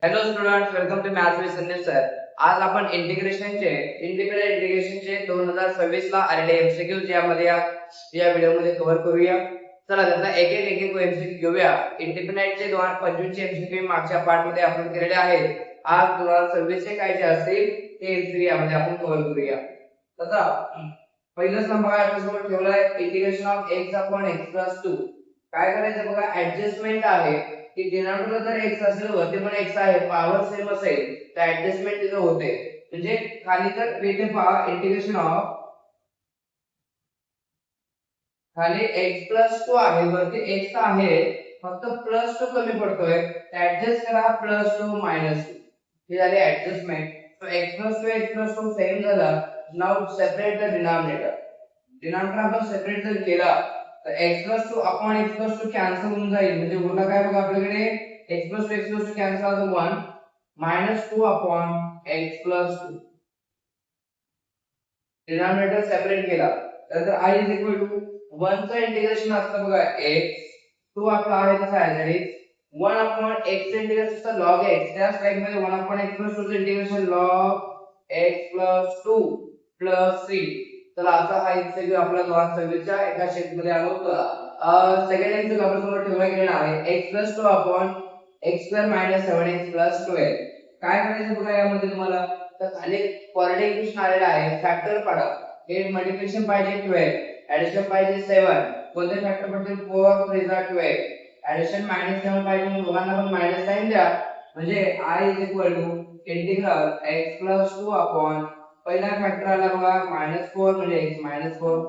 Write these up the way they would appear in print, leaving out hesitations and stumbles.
Hello students, welcome to maths with Sandeep sir. आज आपण independent इंटिग्रेशनचे 2026 ला आलेले एमसीक्यू यामध्ये या व्हिडिओमध्ये कव्हर करूया. चला त्याचा एक एक एमसीक्यू घेऊया. इंडिपेंडेंटचे 2025 चे एमसीक्यू मागच्या पार्ट मध्ये अपलोड केलेले आहेत. आज 2026 चे काय जे असतील ते एमसीक्यू यामध्ये आपण कव्हर करूया. तसा पहिलं स्तंभ आपल्यासमोर ठेवलाय integration of x upon x plus 2. काय करायचं बघा, ऍडजस्टमेंट आहे की डिनॉमिनेटर जर x असेल वरती पण x आहे, पॉवर सेम असेल तर ऍडजस्टमेंट तिथे होते. म्हणजे खाली तर इथे पहा इंटिग्रेशन ऑफ खाली x 2 आहे, वरती x आहे, फक्त +2 कमी पडतोय, ऍडजस्ट करा +2 -2 हे झाले ऍडजस्टमेंट. सो x 2 सेम झाला. नाउ सेपरेट द डिनॉमिनेटर आपण सेपरेट जर केला तर x 2 अपॉन x 2 कॅन्सल होऊन जाईल. म्हणजे उरला काय बघा आपल्याकडे x 2 कॅन्सल होतो 1 -2 अपॉन x 2. डिनॉमिनेटर सेपरेट केला तर i इज इक्वल टू 1 चं इंटिग्रेशन असतं बघा x, 2 आपला आहे तसा आहे 1 अपॉन x चं इंटिग्रेशन असतं log x. त्या स्लाइड मध्ये 1 अपॉन x 2 चं इंटिग्रेशन log x 2 3. चला आता हा एमसीक्यू आपला 2026 च्या एका शीट मध्ये आलो होता. सेकंड एमसीक्यू आपण समोर ठेवला गेला आहे x 2 अपॉन x2 7x 12. काय करायचं बघा यामध्ये तुम्हाला, तर खाली क्वाड्रेटिक इक्वेशन आलेला आहे, फॅक्टर काढा. हे मल्टिप्लिकेशन पाहिजे 12, ऍडिशन पाहिजे 7. कोणते फॅक्टर पडतील? 4 3 12. ऍडिशन -7 पाहिजे, मग दोघांना पण मायनस साइन द्या. म्हणजे i is equal to integral x 2 upon पहिला फॅक्टर आला बघा -4 म्हणजे x 4,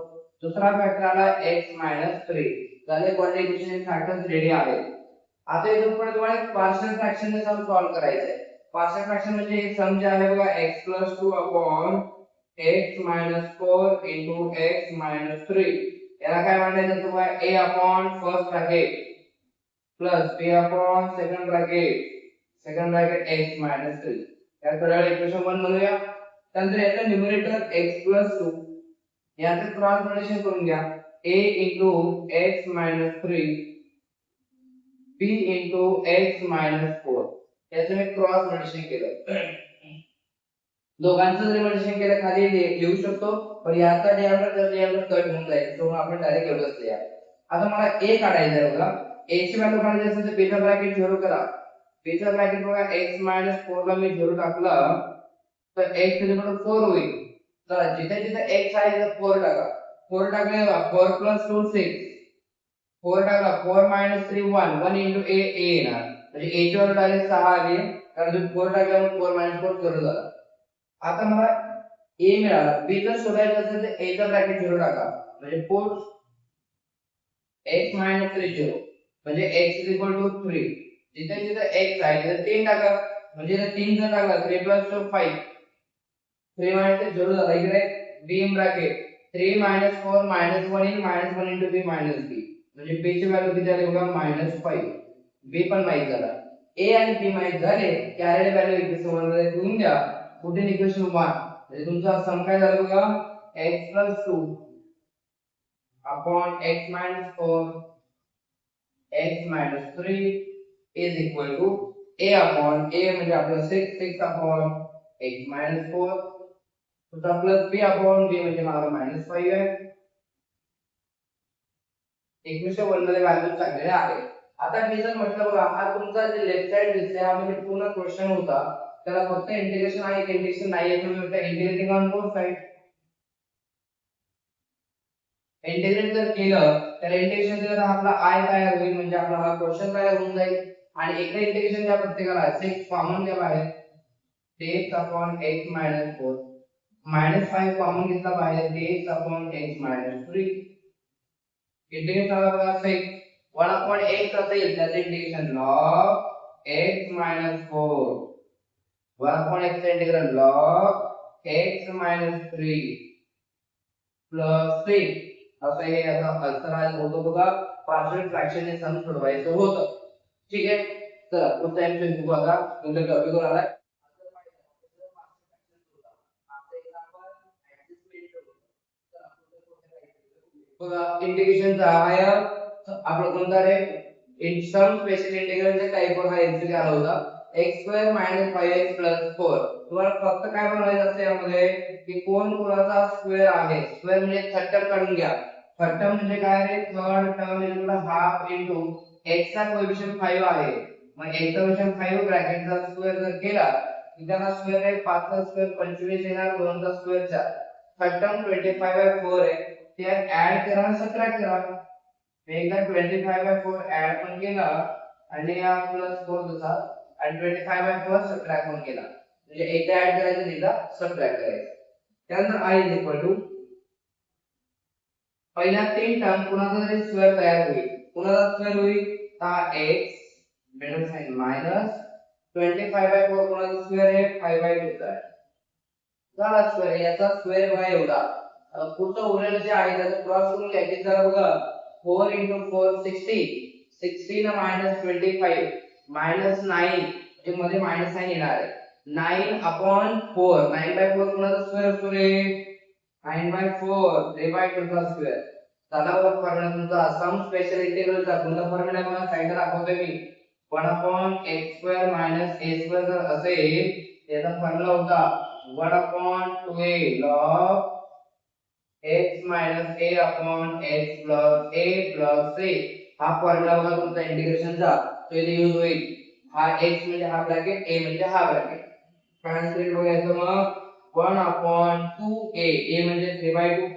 दुसरा फॅक्टर आला x 3. झाले क्वाड्रेटिक इक्वेशन फॅक्टर्स रेडी आहेत. आता इथून पुढे तुम्हाला पार्शियल फ्रॅक्शन ने सम सॉल्व करायचं आहे. पार्शियल फ्रॅक्शन म्हणजे हे सम जे आहे बघा x 2 upon x 4 into x 3. याला काय म्हणायचं तुम्हाला a upon first bracket plus b upon second bracket x 3. या सरळ इक्वेशन 1 बनवूया. त्यानंतर याचा न्यूमरेटर x 2 याचे क्रॉस मल्टिप्लिकेशन करून घ्या. a into x 3 b into x 4. याचं मी क्रॉस मल्टिप्लिकेशन केलं. दोघांचं जरी मल्टिप्लिकेशन केलं खाली लिहू शकतो, पण याचा डिनॉमिनेटर कट होऊन जाईल, सो आपण डायरेक्ट एवढंच लिहा. आता मला a काढायचं आहे बघा. a ची व्हॅल्यू काढायची असेल तर b चा ब्रॅकेट 0 करा. b चा ब्रॅकेट बघा x 4 ला मी 0 टाकला तर x 4 होईल. तर जिथे जिथे x आहे तिथे 4 टाका. 4 टाकले 4 + 2 6. 4 टाकला 4 - 3 1 1 into a येणार, म्हणजे a ची व्हॅल्यू डायरेक्ट 6 आली, कारण 4 टाकल्यावर 4 - 4 0 झाला. आता मला a मिळाला. b जर शोधायचं असेल तर a चा ब्रॅकेट 0 टाका, म्हणजे 4 x - 3 0, म्हणजे x 3. जिथे जिथे x आहे तिथे 3 टाका, म्हणजे जर 3 जर टाकला 3 + 2 5. 3 - 3 0 झाला. इकडे b इन ब्रॅकेट 3 - 4 -1 येईल, -1 into b -b, म्हणजे b ची व्हॅल्यू किती आली बघा -5. b पण माहित झाला. a आणि b माहित झाले की आलेली व्हॅल्यू इक्वेशन 1 मध्ये ठेवून द्या. पुढे इक्वेशन 1 म्हणजे तुमचा सम काय झाला बघा x 2 upon x 4 x 3 is equal to a upon a म्हणजे आपलं 6 upon x 4 तुझा प्लस b upon b म्हणजे माझा -5 आहे. इक्वेशन 1 मध्ये व्हॅल्यू टाकलेल्या आहे. आता मी जर म्हटलं बघा, हा तुमचा जे लेफ्ट साइड दिसतोय हा म्हणजे पूर्ण क्वेश्चन होता, त्याला फक्त इंटिग्रेशन आहे की इंटिग्रेशन नाही आहे, तुम्ही म्हणता integrating on both side. Integrate जर केलं तर इंटिग्रेशन केलं तर आपला i तयार होईल, म्हणजे आपला हा क्वेश्चन तयार होऊन जाईल. आणि इकडे इंटिग्रेशन त्या प्रत्येकाला 6 कॉमन घ्या बाहेर, 6 upon x 4 -5 कॉमन घेतला बाहेर, 6 upon x 3. इंटिग्रेशन आला बघा 6. 1 upon x असेल त्याचे integration log x 4. 1 upon x चे इंटिग्रल log x 3 प्लस 3. असं हे याचा आन्सर आहे होतो बघा. पार्शियल फ्रॅक्शन ने सम सोडवायचं होतं. ठीक आहे, चला पुढचा एमसीक्यू बघू. आता तुमच्या टॉपिकवर आलाय. बघा इंटिग्रेशनचा आहे आपलं कोणता रे, इन सम स्पेशल इंटिग्रलच्या टाइपवर हा एमसीक्यू आला होता. x square minus 5x plus 4 तुम्हाला फक्त काय बनवायचं असते यामध्ये की कोण कोणाचा स्क्वेअर आहे स्क्वेअर म्हणजे थर्ड टर्म काढून घ्या थर्ड टर्म म्हणजे काय रे third term is half into x चा कोएफिशियंट 5 आहे मग x चा कोएफिशियंट 5 ब्रॅकेटचा स्क्वेअर जर केला की त्याला स्क्वेअर आहे 5 चा स्क्वेअर 25 येणार 2 चा स्क्वेअर 4 थर्ड टर्म 25/4 आहे ते ऍड करा सबट्रॅक्ट करा एकदा 25/4 ऍड पण केला आणि या प्लस 4 दुसरा आणि 25/4 सबट्रॅक्ट पण केला म्हणजे एकदा ऍड करायचं एकदा सबट्रॅक्ट करायचं त्यानंतर i इज इक्वल टू पहिल्या तीन टर्म कुणाचा तरी स्क्वेअर तयार होईल कुणाचा स्क्वेअर होईल हा x मिडल साइन मायनस 25/4 कुणाचा स्क्वेअर आहे 5/2 चा झाला स्क्वेअर याचा स्क्वेअर बघा एवढा पुढचं उरलेलं जे आहे त्याचं क्रॉस करून घ्यायचे जरा बघा 4 into 4 60 16 minus 25 minus 9 जे मध्ये मायनस साइन येणार आहे 9/4 9/4 कुणाचा स्क्वेअर असतो रे 9/4 3/2 चा स्क्वेअर झाला वर फॉर्म्युला तुमचा सम स्पेशल इंटिग्रलचा कोणता फॉर्म्युला मला साइडला दाखवतोय मी 1/x² minus a² जर असेल त्याचा फॉर्म्युला होता 1/2a log x minus a upon x plus a plus c हा फॉर्म्युला बघा तुमचा इंटिग्रेशनचा तो इथे यूज होईल हा x म्हणजे हा ब्रॅकेट a म्हणजे हा ब्रॅकेट ट्रान्सलेट बघायचं मग 1/2a a म्हणजे 3/2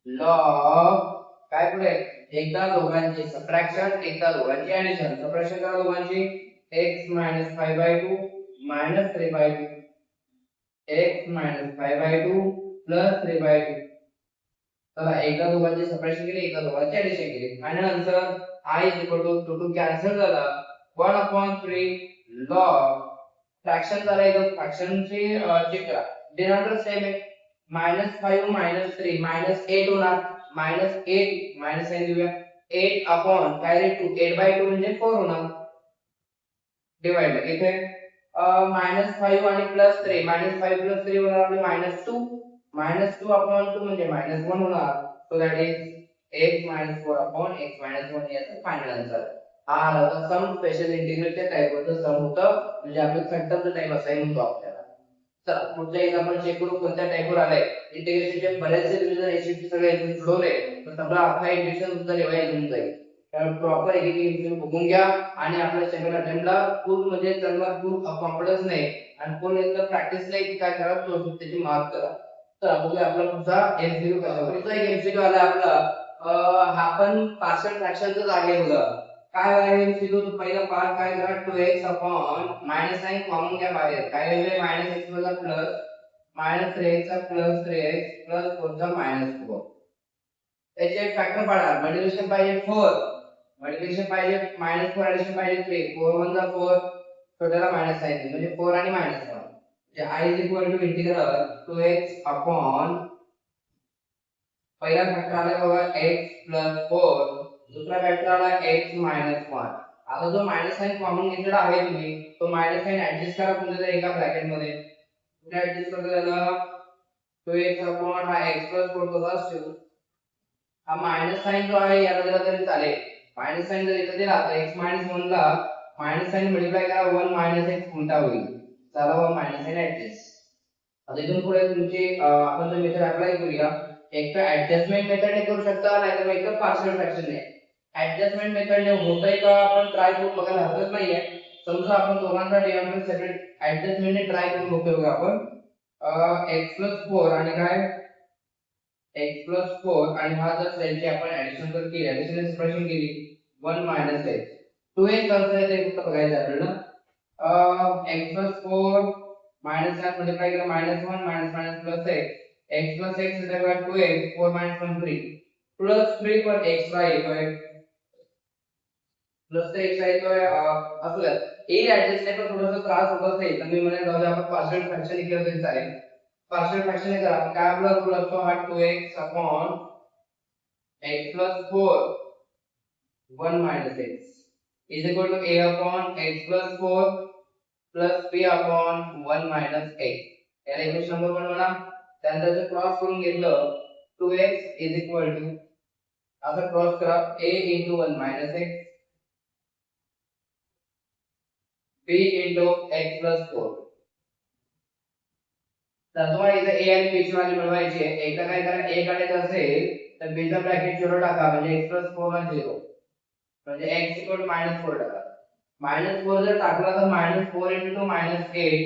log काय पुढे एकदा दोघांची सबट्रॅक्शन एकदा दोघांची ऍडिशन सबट्रॅक्शन करा दोघांची x minus 5/2 minus 3/2 x minus 5/2 plus 3/2 चला एकदा दोघांची सबट्रॅक्शन केली एकदा दोघांची ऍडिशन केली final answer i is equal to 2 cancel झाला 1/3 log फ्रॅक्शन झाला इथं फ्रॅक्शनची चेक करा डिनॉमिनेटर सेम आहे -5 -3 -8 होणार -8 मायनस साइन देऊया 8 अपॉन काय रे 2 8/2 म्हणजे 4 होणार डिवाइड इथे -5 आणि +3 -5 + 3 होणार आपले -2 -2 अपॉन 2 म्हणजे -1 होणार so that is x - 4 upon x - 1 याचा फायनल आन्सर हा आला सम स्पेशल इंटिग्रलच्या टाइपवरचं सम होतं म्हणजे आपलं थर्ड टाइप असाइन होतो आपल्याला चला पुढच्या एकदा आपण चेक करू कोणत्या टाइपवर आलाय इंटिग्रेशनचे बरेचसे तुम्ही जर एचपी सगळे इथून सोडवले तर सगळा अख्खा इंटिग्रेशन तुमचा रिवाइज होऊन जाईल कारण प्रॉपर एक एक तुम्ही बघून घ्या आणि आपल्या सेकंड अटेम्प्टला फुल म्हणजे त्यांना फुल कॉन्फिडन्स नाही आणि फुल एकदा प्रॅक्टिस नाही की काय करा त्याची मार्क करा तर बघूया आपला पुढचा एमसीक्यू कसा पुढचा एक एमसीक्यू आला आपला हा पण पार्शियल फ्रॅक्शनचाच आहे बघा काय आहे एमसीक्यू तो पहिला पार्ट काय करा 2x upon minus sign common घ्या बाहेर काय होईल -x वजा प्लस -3x चा प्लस 3x प्लस 4 चा -4 त्याचे फॅक्टर पाडा मल्टिप्लिकेशन पाहिजे 4 मल्टिप्लिकेशन पाहिजे -4 ऍडिशन पाहिजे 3 4 1 जा 4 छोट्याला मायनस साइन म्हणजे 4 आणि -1 म्हणजे i is equal to integral 2x upon पहिला फॅक्टर आला बघा x 4 दुसरा फॅक्टर आला x 1 आता जो मायनस साइन कॉमन घेतलेला आहे तुम्ही तो मायनस साइन ऍडजस्ट करा कोणत्या एका ब्रॅकेट मध्ये कुठे ऍडजस्ट करता त्याला 2x अपॉन हा x 4 तसाच ठेवू हा मायनस साइन जो आहे याला दिला तरी चालेल मायनस साइन जर इथे दिला तर x 1 ला मायनस साइन मल्टिप्लाय करा 1 - x उलटा होईल चला व मायनस साइन ऍडजस्ट आता इथून पुढे तुमची आपण जर मेथड अप्लाय करूया एक तर ऍडजस्टमेंट मेथडने करू शकता नाहीतर एक तर पार्शियल फ्रॅक्शनने ऍडजस्टमेंट मेथडने होतंय का आपण ट्राय करून बघायला हरकत नाहीये समजा आपण दोघांचा डिनॉमिनेटर सेपरेट ऍडजस्टमेंटने ट्राय करून बघतोय आपण x 4 आणि काय x 4 आणि हा जर त्यांची आपण ऍडिशन जर केली ऍडिशन एक्सप्रेशन केली 1 - x 2x कसं ते फक्त बघायचं आपल्याला x 4 मायनस साइन मल्टिप्लाय केला -1 minus plus x plus x is equal to 2x 4 minus 1 3 plus 3 per x ला येतोय प्लस 3 x ला येतोय असं येईल ऍडजस्ट नाही पण थोडंसं त्रास होत असेल तर मी म्हणेन जाऊ दे आपण पार्शियल फ्रॅक्शन केलं तरी चालेल पार्शियल फ्रॅक्शन करा काय आपला रूल असतो हा 2x upon x plus 4 1 minus x is equal to a upon x plus 4 plus b upon 1 minus x याला इक्वेशन नंबर 1 म्हणा त्यानंतर जर क्रॉस करून घेतलं 2x is equal to आता क्रॉस करा a into 1 minus x b into x plus 4. तर तुम्हाला इथे a आणि b ची व्हॅल्यू मिळवायची आहे. एकदा काय करा, a काढायचं असेल तर b चा ब्रॅकेट 0 टाका म्हणजे x plus 4 ला 0 म्हणजे x equal -4 टाका. -4 जर टाकला तर -4 into -8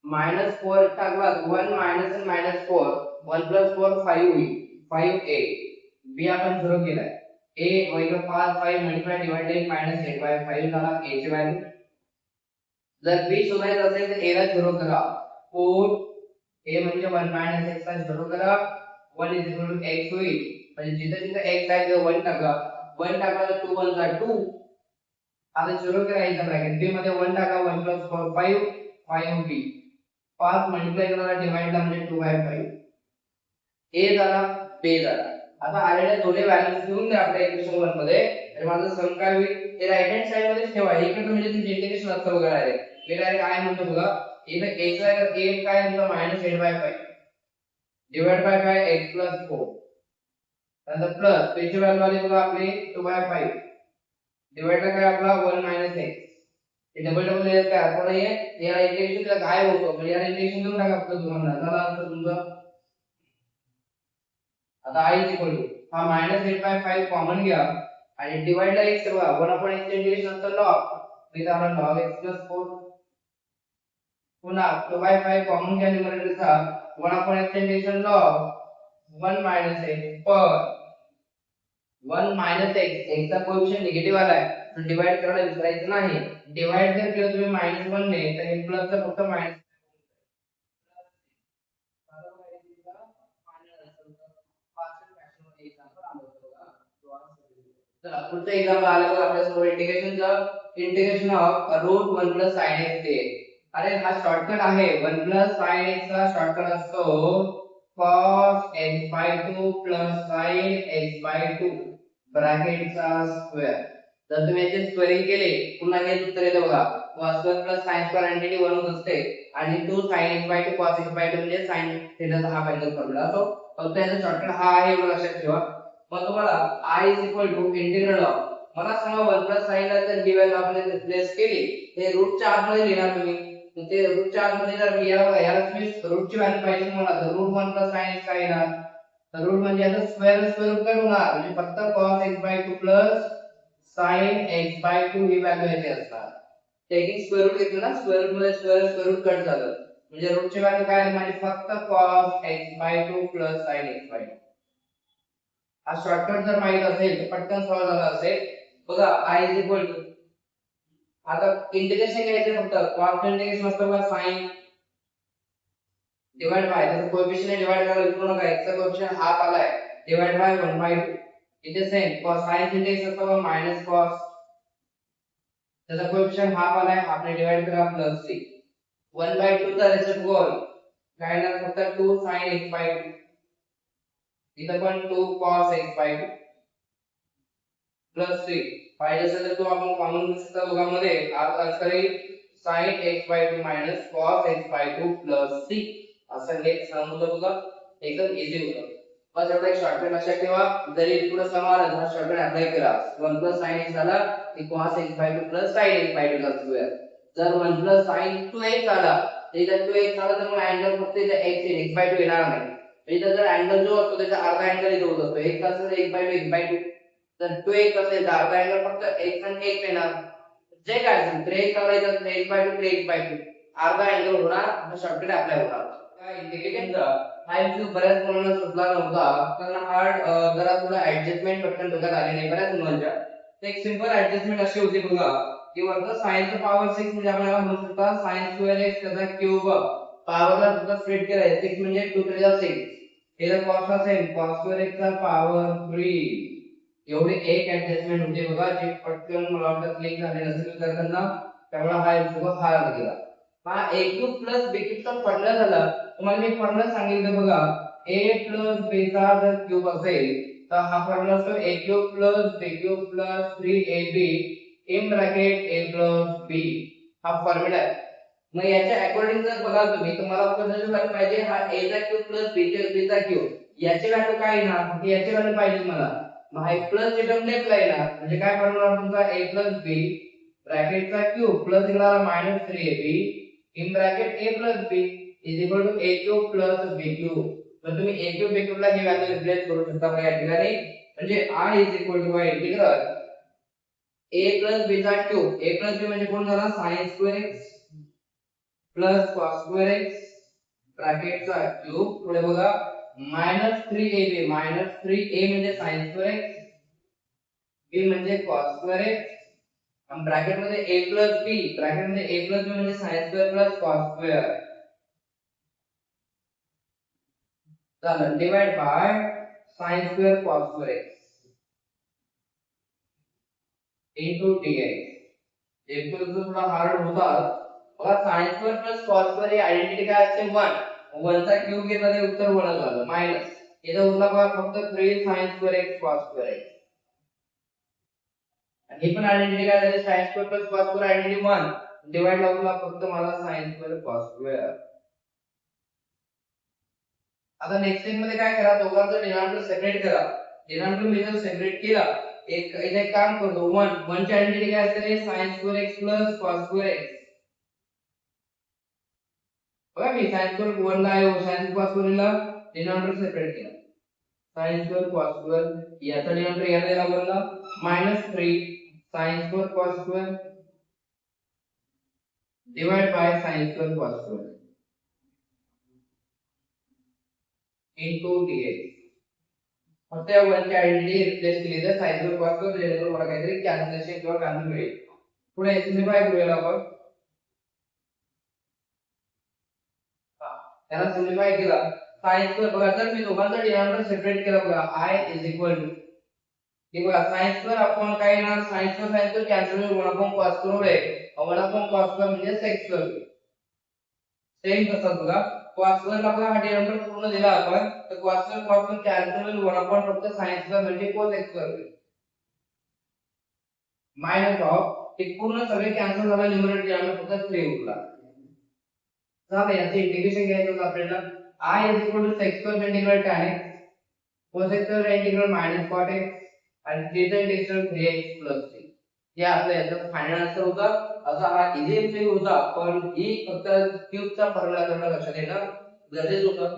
-4 टाकला 1 minus and -4 1 plus 4 5 होईल 5a. b आपण 0 केलाय. a वैध 5 मल्टिप्लाय डिवाइडेड -8 बाय 5 झाला a ची व्हॅल्यू. जर b शोधायचं असेल तर a ला 0 करा. 4 a म्हणजे 1 minus x ला 0 करा. 1 is equal to x होईल. म्हणजे जिथे जिथे x आहे तिथे 1 टाका. 1 टाकला तर 2 1 जा 2. आता 0 करायचा ब्रॅकेट b मध्ये 1 टाका 1 plus 4 5b. 5 मल्टिप्लाय केला डिवाइडला म्हणजे 2/5. a झाला b झाला. आता आलेल्या दोन्ही व्हॅल्यूज घेऊन द्या आपल्या इक्वेशन 1 मध्ये. तर माझं सम काय होईल ते राइट हँड साइड मध्ये ठेवा. इकडे म्हणजे तुमचे इंटिग्रेशन असतं बघा डायरेक्ट. मी डायरेक्ट काय म्हणतो बघा, इथे a चा a काय म्हणतो -8/5 डिवाइड बाय काय x plus 4. नंतर प्लस b ची व्हॅल्यू आली बघा आपली 2/5 डिवाइड काय आपला 1 minus x. हे डबल डबल लेयर काय अर्थ नाहीये. याला इंटिग्रेशन केलं काय होतं म्हणजे याला इंटिग्रेशन देऊन टाका फक्त तुम्हाला. झाला आन्सर तुमचा. आता i is equal to हा -8/5 कॉमन घ्या आणि डिवाइड ला x बघा 1/x इंटिग्रेशन असतं log. इथे आला log x plus 4. पुन्हा 2/5 कॉमन घ्या न्यूमरेटरचा 1/x integration log 1 minus x पर 1 minus x. x चा कोएफिशिएंट निगेटिव्ह आलाय तर डिवाइड करायला विसरायचं नाही. डिवाइड जर केलं तुम्ही -1 ने तर हे प्लस चा फक्त मायनस. चला पुढचं एक्झाम्पल आलं बघा आपल्या समोर integration of root 1 plus sin x dx. अरे हा शॉर्टकट आहे. 1 plus sin x चा शॉर्टकट असतो cos x by 2 plus sin x by 2 ब्रॅकेटचा स्क्वेअर. जर तुम्ही याचे स्क्वेअरिंग केले पुन्हा हे सूत्र येते बघा cos प्लस sin स्क्वेअर अँटिटी 1 होत असते आणि 2 sin x by 2 cos x by 2 म्हणजे sin थीटाचा हा फायनल फॉर्म्युला असतो. फक्त याचा शॉर्टकट हा आहे एवढं लक्षात ठेवा. मग तुम्हाला i is equal to integral of मला सांगा 1 plus sin ला जर ही व्हॅल्यू आपण रिप्लेस केली हे रूटच्या आतमध्ये लिहिणार तुम्ही. तर ते रूटच्या आतमध्ये जर याला बघा याला तुम्ही रूटची व्हॅल्यू पाहिजे मला तर रूट 1 plus sin x काय येणार. तर रूट म्हणजे याचा स्क्वेअर रूट कट होणार म्हणजे फक्त cos x by 2 plus sin x by 2 he value येते असणार. टेकिंग स्क्वेअर रूट घेतलं ना स्क्वेअर रूट मध्ये स्क्वेअर रूट कट झालं म्हणजे रूटची व्हॅल्यू काय आली माझी फक्त cos x by 2 plus sin x by 2. हा शॉर्टकट जर माहित असेल तर पटकन सॉल्व्ह झाला असेल. बघा i is equal to आता इंटिग्रेशन घ्यायचं फक्त कॉन्स्टंट इंटिग्रेशन असतं बघा sin डिवाइड बाय त्याचं कोएफिशिएंट डिवाइड करायला विसरू नका. x चा कोएफिशिएंट हाफ आलाय डिवाइड बाय 1/2. इथे सेम cos sin इंटिग्रेशन असतं बघा मायनस cos त्याचा कोएफिशिएंट हाफ आलाय हाफने डिवाइड करा प्लस 3 1/2 चा रिझल्ट गोल काय ना फक्त 2 sin x by 2. इथं पण 2 cos x by 2 प्लस 3 पाहिजे असेल तर तो आपण कॉमन घेऊ शकता दोघांमध्ये. आन्सर येईल sin x by 2 minus cos x by 2 plus 3. असं हे सम होतं बघा एकदम इझी होतं. बस एवढा एक शॉर्टकट लक्षात ठेवा. जरी पुढे सम आला तर शॉर्टकट अप्लाय करा. 1 plus sin x झाला की cos x by 2 plus sin x by 2 चा स्क्वेअर. जर 1 plus sin 2x आला तर इथं 2x आला तर मग अँगल फक्त इथं x येईल x by 2 येणार नाही. इथं जर अँगल जो असतो त्याचा अर्धा अँगल इथं होत असतो. x असेल तर x by 2 x by 2 तर 2x असेल तर अर्धा अँगल फक्त x आणि x येणार. जे काय असेल 3x आला इथं 3x by 2 3x by 2 अर्धा अँगल होणार हा शॉर्टकट अप्लाय होणार. काय इंटिग्रेशनचा हा इश्यू बऱ्याच मुलांना सुचला नव्हता कारण हा जरा थोडा ऍडजस्टमेंट पटकन डोक्यात आली नाही बऱ्याच मुलांच्या. तर एक सिंपल ऍडजस्टमेंट अशी होती बघा की वरचा sin चा पॉवर 6 म्हणजे आपल्याला म्हणू शकता sin स्क्वेअर x त्याचा क्यूब पॉवरला फक्त स्प्लिट करायचं 6 म्हणजे 2 3 जा 6. हे cos असेल cos स्क्वेअर x चा पॉवर 3 एवढे एक ऍडजस्टमेंट होते बघा जे पटकन मला वाटतं क्लिक झाले नसेल विद्यार्थ्यांना त्यामुळे हा इश्यू हा गेला. हा a cube plus b cube चा फॉर्म्युला झाला. तुम्हाला मी फॉर्म्युला सांगितलं बघा a प्लस b चा जर क्यूब असेल तर हा फॉर्म्युला असतो a cube plus b cube plus 3ab in bracket a plus b. हा फॉर्म्युला आहे. मग याच्या अकॉर्डिंग जर बघाल तुम्ही तुम्हाला कसं व्हॅल्यू पाहिजे हा a चा क्यूब प्लस b चा क्यूब याची व्हॅल्यू काय येणार याची व्हॅल्यू पाहिजे मला. मग हा प्लस ची टर्म लेफ्टला येणार म्हणजे काय फॉर्म्युला तुमचा a प्लस b ब्रॅकेटचा क्यूब प्लस इकडे आला -3ab in bracket a plus b is equal to a cube plus b cube. तर तुम्ही a क्यूब b क्यूब ला ही व्हॅल्यू रिप्लेस करू शकता बघा या ठिकाणी. म्हणजे r is equal to integral a plus b चा क्यूब. a प्लस b म्हणजे कोण झाला sin square x plus cos square x ब्रॅकेटचा क्यूब पुढे बघा -3ab -3a म्हणजे sin स्क्वेअर x b म्हणजे cos स्क्वेअर x आणि ब्रॅकेट मध्ये a प्लस b ब्रॅकेट मध्ये a प्लस b म्हणजे sin square plus cos square झालं divide by sin square cos square x into dx. एक तो थोडा हार्ड होता बघा sin square plus cos square ही आयडेंटिटी काय असते 1 1 चा क्यूब घेतला तर उत्तर 1 झालं मायनस इथं उरला बघा फक्त 3 sin square x cos square x आणि ही पण आयडेंटिटी काय झाली sin square plus cos square identity 1 divide लावला फक्त मला sin स्क्वेअर cos स्क्वेअर. आता नेक्स्ट स्टेप मध्ये काय करा दोघांचा डिनॉमिनेटर सेपरेट करा. डिनॉमिनेटर मी जर सेपरेट केला एक इथे एक काम करतो 1 ची आयडेंटिटी काय असते sin square x plus cos square x. बघा मी sin स्क्वेअर 1 ला आहे sin cos स्क्वेअर ला डिनॉमिनेटर सेपरेट केला sin स्क्वेअर cos स्क्वेअर याचा डिनॉमिनेटर याला दिला वरला -3 sin square cos square divide by sin square cos square into dx. फक्त या 1 ची आयडेंटिटी रिप्लेस केली तर sin स्क्वेअर cos स्क्वेअर जेणेकरून मला काहीतरी कॅल्क्युलेशन किंवा काउंटर मिळेल. पुढे सिम्प्लिफाय करूया आपण. त्याला सिम्प्लिफाय केला sin स्क्वेअर बघा जर मी दोघांचा डिनॉमिनेटर सेपरेट केला बघा i इज इक्वल टू हे बघा sin स्क्वेअर अपॉन काय येणार sin स्क्वेअर कॅन्सल होईल 1 अपॉन cos स्क्वेअर आहे 1 अपॉन cos स्क्वेअर म्हणजे sec स्क्वेअर सेम तसंच बघा cos स्क्वेअर ला बघा हा डिनॉमिनेटर पूर्ण दिला आपण तर cos स्क्वेअर कॅन्सल होईल 1 अपॉन फक्त sin स्क्वेअर म्हणजे cos स्क्वेअर होईल मायनस ऑफ ते पूर्ण सगळे कॅन्सल झाला न्यूमरेटर डिनॉमिनेटर फक्त 3 उरला. झालं याचे इंटिग्रेशन घ्यायचं होतं आपल्याला i is equal to sec square integral tan x cos square integral minus cot x आणि थीटा इंटिग्रल 3x 3 हे आपल्या याचा फायनल आन्सर होता. असा हा इझी एमसीक्यू होता पण ही फक्त क्यूबचा फॉर्म्युला करणं लक्षात येणं गरजेचं होतं.